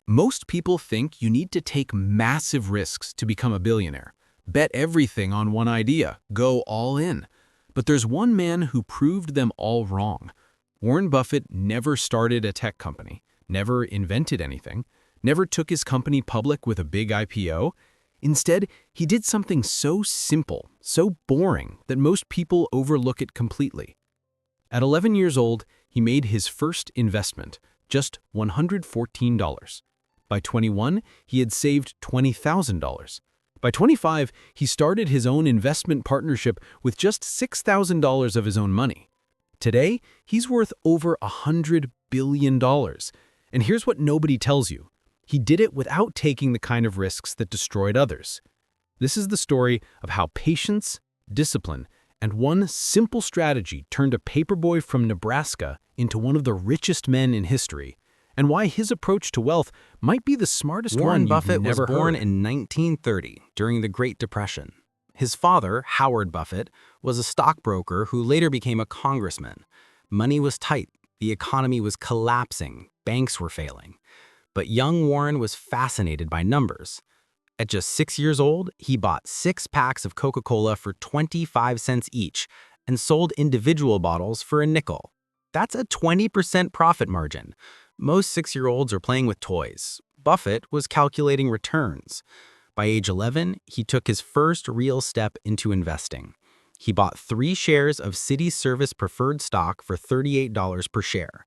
Most people think you need to take massive risks to become a billionaire. Bet everything on one idea, go all in. But there's one man who proved them all wrong. Warren Buffett never started a tech company, never invented anything, never took his company public with a big IPO. Instead, he did something so simple, so boring, that most people overlook it completely. At 11 years old, he made his first investment, just $114. By 21, he had saved $20,000. By 25, he started his own investment partnership with just $6,000 of his own money. Today, he's worth over $100 billion. And here's what nobody tells you. He did it without taking the kind of risks that destroyed others. This is the story of how patience, discipline, and one simple strategy turned a paperboy from Nebraska into one of the richest men in history, and why his approach to wealth might be the smartest one Warren you've Buffett was never born heard. in 1930 during the Great Depression. His father, Howard Buffett, was a stockbroker who later became a congressman. Money was tight, the economy was collapsing, banks were failing. But young Warren was fascinated by numbers. At just 6 years old, he bought 6 packs of Coca-Cola for 25 cents each and sold individual bottles for a nickel. That's a 20% profit margin. Most 6-year-olds are playing with toys. Buffett was calculating returns. By age 11, he took his first real step into investing. He bought 3 shares of City Service preferred stock for $38 per share.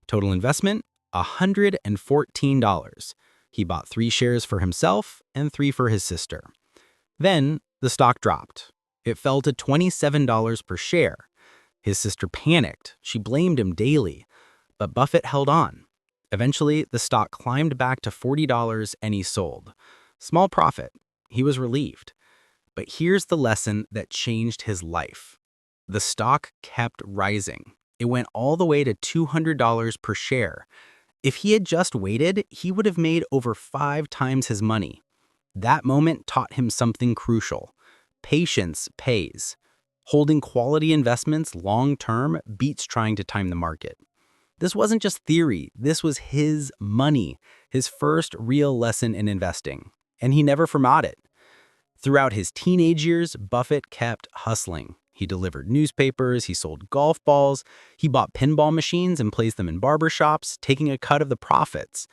Total investment, $114. He bought 3 shares for himself and 3 for his sister. Then, the stock dropped. It fell to $27 per share. His sister panicked. She blamed him daily. But Buffett held on. Eventually, the stock climbed back to $40 and he sold. Small profit. He was relieved. But here's the lesson that changed his life. The stock kept rising. It went all the way to $200 per share. If he had just waited, he would have made over 5 times his money. That moment taught him something crucial. Patience pays. Holding quality investments long-term beats trying to time the market. This wasn't just theory, this was his money, his first real lesson in investing, and he never forgot it. Throughout his teenage years, Buffett kept hustling. He delivered newspapers, he sold golf balls, he bought pinball machines and placed them in barbershops, taking a cut of the profits.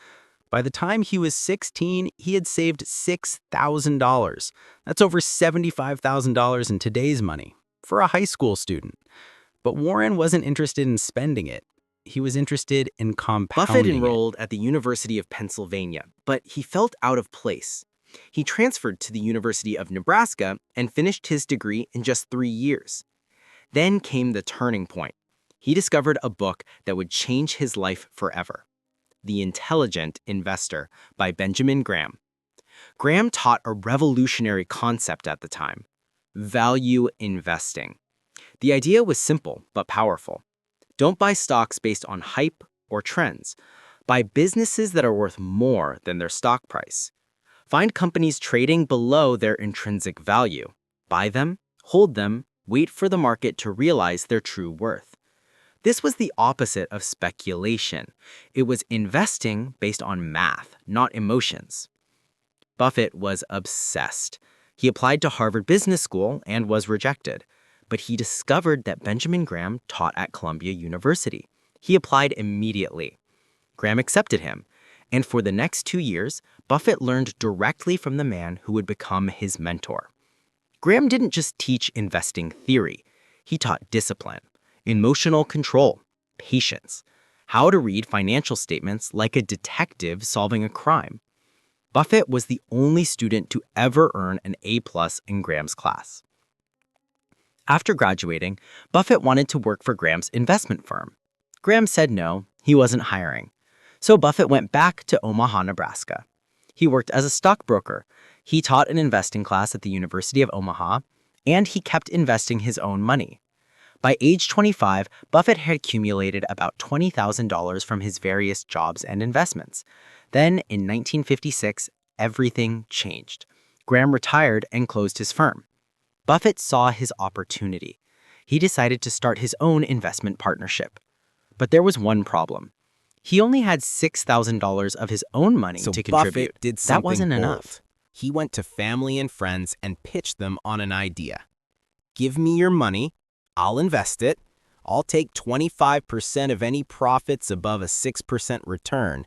By the time he was 16, he had saved $6,000. That's over $75,000 in today's money, for a high school student. But Warren wasn't interested in spending it. He was interested in compounding Buffett it. enrolled at the University of Pennsylvania, but he felt out of place. He transferred to the University of Nebraska and finished his degree in just 3 years. Then came the turning point. He discovered a book that would change his life forever. The Intelligent Investor by Benjamin Graham. Graham taught a revolutionary concept at the time: value investing. The idea was simple but powerful. Don't buy stocks based on hype or trends. Buy businesses that are worth more than their stock price. Find companies trading below their intrinsic value. Buy them, hold them, wait for the market to realize their true worth. This was the opposite of speculation. It was investing based on math, not emotions. Buffett was obsessed. He applied to Harvard Business School and was rejected. But he discovered that Benjamin Graham taught at Columbia University. He applied immediately. Graham accepted him, and for the next 2 years, Buffett learned directly from the man who would become his mentor. Graham didn't just teach investing theory. He taught discipline, emotional control, patience, how to read financial statements like a detective solving a crime. Buffett was the only student to ever earn an A+ in Graham's class. After graduating, Buffett wanted to work for Graham's investment firm. Graham said no, he wasn't hiring. So Buffett went back to Omaha, Nebraska. He worked as a stockbroker. He taught an investing class at the University of Omaha, and he kept investing his own money. By age 25, Buffett had accumulated about $20,000 from his various jobs and investments. Then, in 1956, everything changed. Graham retired and closed his firm. Buffett saw his opportunity. He decided to start his own investment partnership. But there was one problem. He only had $6,000 of his own money So to contribute. Buffett did something That wasn't bold. enough. He went to family and friends and pitched them on an idea. Give me your money, I'll invest it, I'll take 25% of any profits above a 6% return.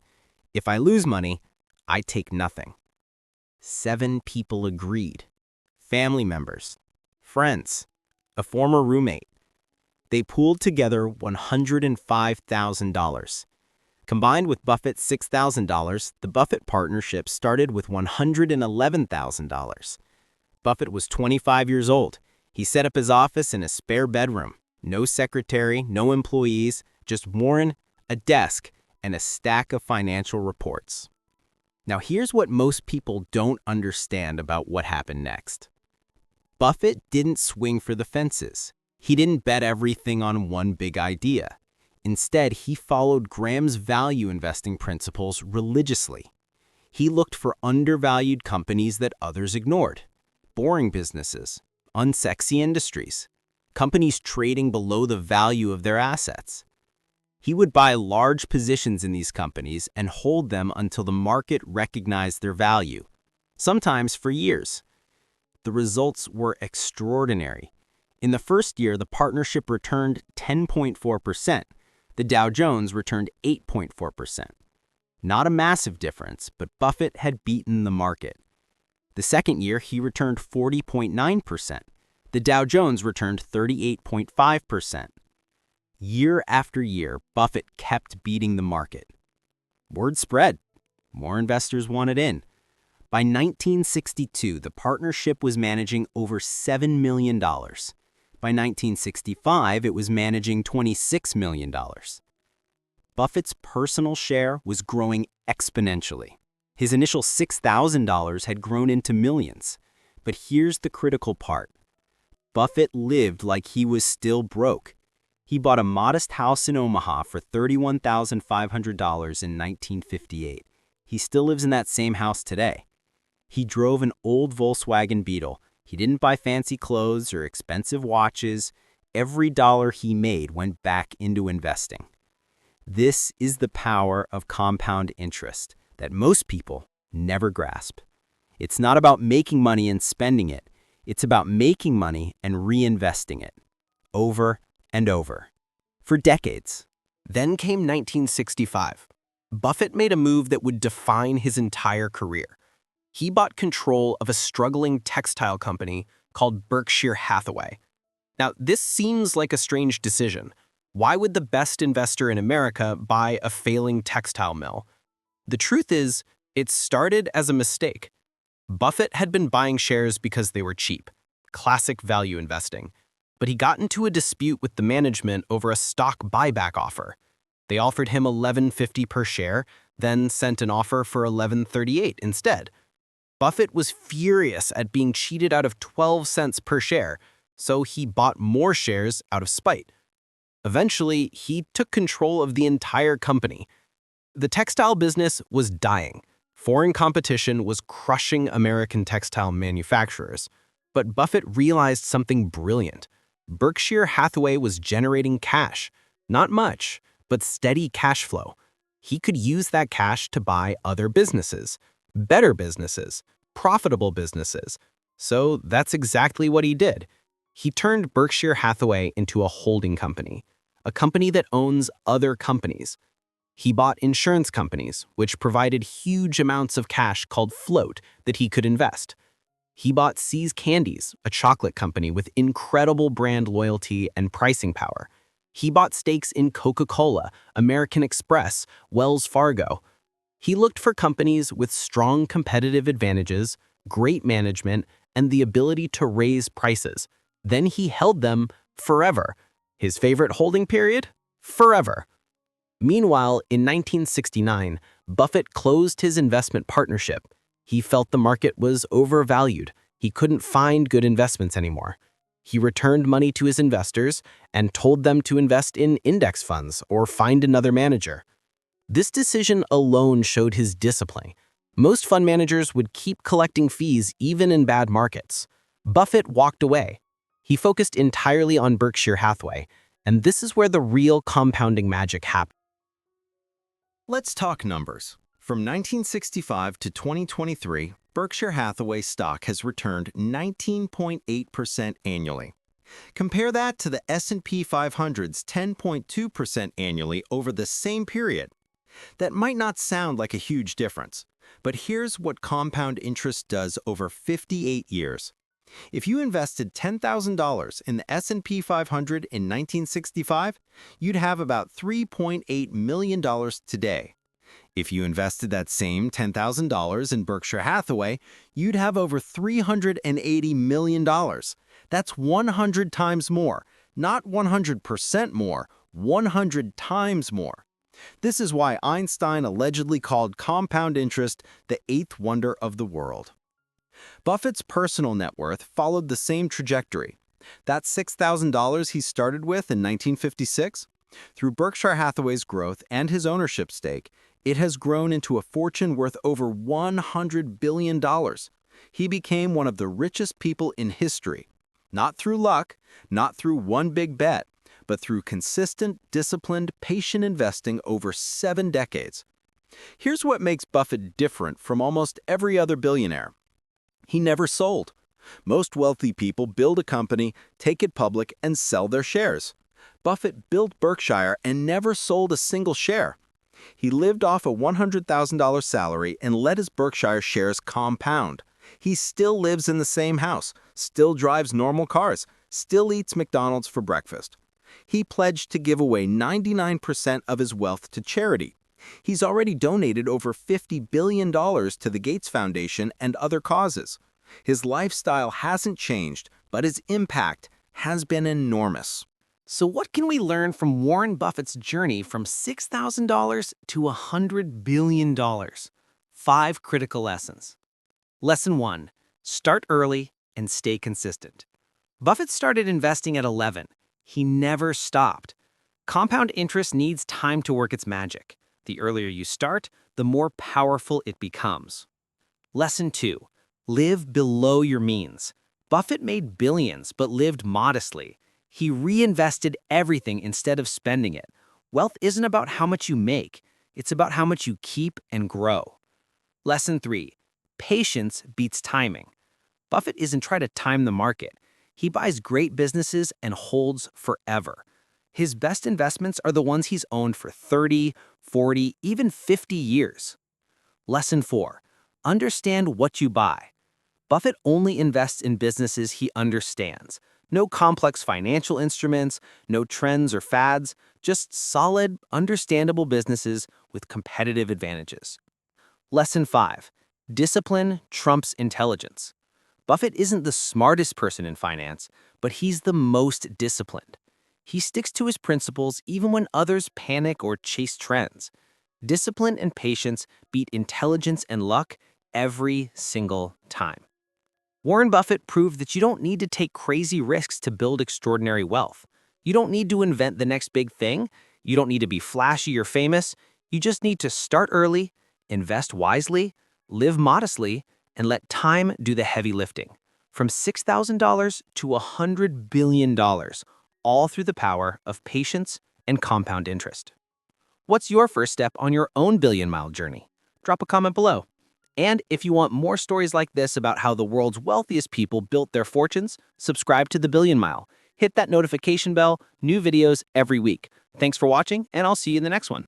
If I lose money, I take nothing. 7 people agreed. Family members, friends, a former roommate. They pooled together $105,000. Combined with Buffett's $6,000, the Buffett partnership started with $111,000. Buffett was 25 years old. He set up his office in a spare bedroom. No secretary, no employees, just Warren, a desk, and a stack of financial reports. Now here's what most people don't understand about what happened next. Buffett didn't swing for the fences. He didn't bet everything on one big idea. Instead, he followed Graham's value investing principles religiously. He looked for undervalued companies that others ignored. Boring businesses, unsexy industries, companies trading below the value of their assets. He would buy large positions in these companies and hold them until the market recognized their value, sometimes for years. The results were extraordinary. In the first year, the partnership returned 10.4%. The Dow Jones returned 8.4%. Not a massive difference, but Buffett had beaten the market. The second year, he returned 40.9%. The Dow Jones returned 38.5%. Year after year, Buffett kept beating the market. Word spread. More investors wanted in. By 1962, the partnership was managing over $7 million. By 1965, it was managing $26 million. Buffett's personal share was growing exponentially. His initial $6,000 had grown into millions. But here's the critical part. Buffett lived like he was still broke. He bought a modest house in Omaha for $31,500 in 1958. He still lives in that same house today. He drove an old Volkswagen Beetle. He didn't buy fancy clothes or expensive watches. Every dollar he made went back into investing. This is the power of compound interest that most people never grasp. It's not about making money and spending it. It's about making money and reinvesting it, over and over, for decades. Then came 1965. Buffett made a move that would define his entire career. He bought control of a struggling textile company called Berkshire Hathaway. Now, this seems like a strange decision. Why would the best investor in America buy a failing textile mill? The truth is, it started as a mistake. Buffett had been buying shares because they were cheap, classic value investing. But he got into a dispute with the management over a stock buyback offer. They offered him $11.50 per share, then sent an offer for $11.38 instead. Buffett was furious at being cheated out of 12 cents per share, so he bought more shares out of spite. Eventually, he took control of the entire company. The textile business was dying. Foreign competition was crushing American textile manufacturers. But Buffett realized something brilliant. Berkshire Hathaway was generating cash. Not much, but steady cash flow. He could use that cash to buy other businesses, better businesses, profitable businesses. So that's exactly what he did. He turned Berkshire Hathaway into a holding company, a company that owns other companies. He bought insurance companies, which provided huge amounts of cash called float that he could invest. He bought See's Candies, a chocolate company with incredible brand loyalty and pricing power. He bought stakes in Coca-Cola, American Express, Wells Fargo. He looked for companies with strong competitive advantages, great management, and the ability to raise prices. Then he held them forever. His favorite holding period? Forever. Meanwhile, in 1969, Buffett closed his investment partnership. He felt the market was overvalued. He couldn't find good investments anymore. He returned money to his investors and told them to invest in index funds or find another manager. This decision alone showed his discipline. Most fund managers would keep collecting fees even in bad markets. Buffett walked away. He focused entirely on Berkshire Hathaway, and this is where the real compounding magic happened. Let's talk numbers. From 1965 to 2023, Berkshire Hathaway stock has returned 19.8% annually. Compare that to the S&P 500's 10.2% annually over the same period. That might not sound like a huge difference, but here's what compound interest does over 58 years. If you invested $10,000 in the S&P 500 in 1965, you'd have about $3.8 million today. If you invested that same $10,000 in Berkshire Hathaway, you'd have over $380 million. That's 100 times more, not 100% more, 100 times more. This is why Einstein allegedly called compound interest the eighth wonder of the world. Buffett's personal net worth followed the same trajectory. That $6,000 he started with in 1956, through Berkshire Hathaway's growth and his ownership stake, it has grown into a fortune worth over $100 billion. He became one of the richest people in history. Not through luck, not through one big bet, but through consistent, disciplined, patient investing over 7 decades. Here's what makes Buffett different from almost every other billionaire. He never sold. Most wealthy people build a company, take it public, and sell their shares. Buffett built Berkshire and never sold a single share. He lived off a $100,000 salary and let his Berkshire shares compound. He still lives in the same house, still drives normal cars, still eats McDonald's for breakfast. He pledged to give away 99% of his wealth to charity. He's already donated over $50 billion to the Gates Foundation and other causes. His lifestyle hasn't changed, but his impact has been enormous. So what can we learn from Warren Buffett's journey from $6,000 to $100 billion? 5 critical lessons. Lesson 1. Start early and stay consistent. Buffett started investing at 11. He never stopped. Compound interest needs time to work its magic. The earlier you start, the more powerful it becomes. Lesson 2. Live below your means. Buffett made billions but lived modestly. He reinvested everything instead of spending it. Wealth isn't about how much you make. It's about how much you keep and grow. Lesson 3. Patience beats timing. Buffett isn't trying to time the market. He buys great businesses and holds forever. His best investments are the ones he's owned for 30, 40, even 50 years. Lesson 4. Understand what you buy. Buffett only invests in businesses he understands. No complex financial instruments, no trends or fads, just solid, understandable businesses with competitive advantages. Lesson 5. Discipline trumps intelligence. Buffett isn't the smartest person in finance, but he's the most disciplined. He sticks to his principles even when others panic or chase trends. Discipline and patience beat intelligence and luck every single time. Warren Buffett proved that you don't need to take crazy risks to build extraordinary wealth. You don't need to invent the next big thing. You don't need to be flashy or famous. You just need to start early, invest wisely, live modestly, and let time do the heavy lifting. From $6,000 to $100 billion, all through the power of patience and compound interest. What's your first step on your own billion-mile journey? Drop a comment below. And if you want more stories like this about how the world's wealthiest people built their fortunes, subscribe to The Billion Mile. Hit that notification bell, new videos every week. Thanks for watching, and I'll see you in the next one.